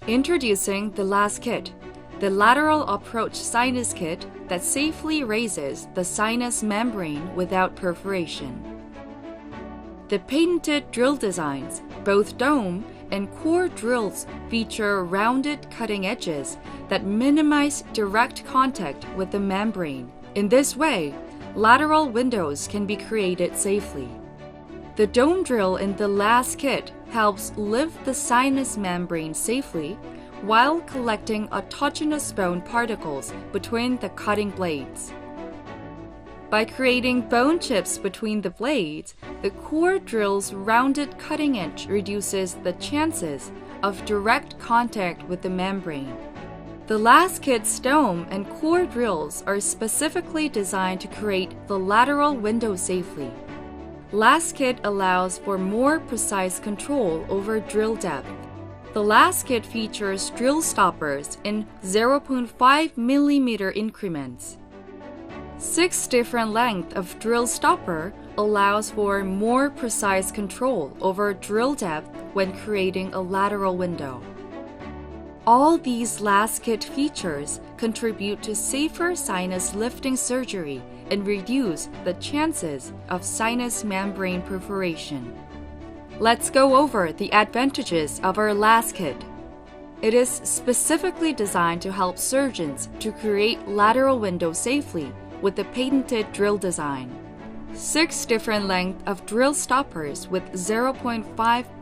Introducing the LAS Kit, the lateral approach sinus kit that safely raises the sinus membrane without perforation. The patented drill designs, both dome and core drills, feature rounded cutting edges that minimize direct contact with the membrane. In this way, lateral windows can be created safely. The dome drill in the LAS Kit helps lift the sinus membrane safely while collecting autogenous bone particles between the cutting blades. By creating bone chips between the blades, the core drill's rounded cutting edge reduces the chances of direct contact with the membrane. The LAS Kit's dome and core drills are specifically designed to create the lateral window safely. LAS Kit allows for more precise control over drill depth. The LAS Kit features drill stoppers in 0.5 mm increments. 6 different lengths of drill stopper allows for more precise control over drill depth when creating a lateral window. All these LAS Kit features contribute to safer sinus lifting surgery and reduce the chances of sinus membrane perforation. Let's go over the advantages of our LAS Kit. It is specifically designed to help surgeons to create lateral windows safely with the patented drill design. 6 different lengths of drill stoppers with 0.5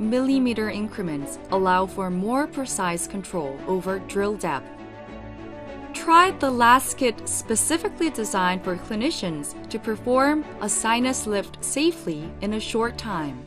mm increments allow for more precise control over drill depth. Try the LAS Kit specifically designed for clinicians to perform a sinus lift safely in a short time.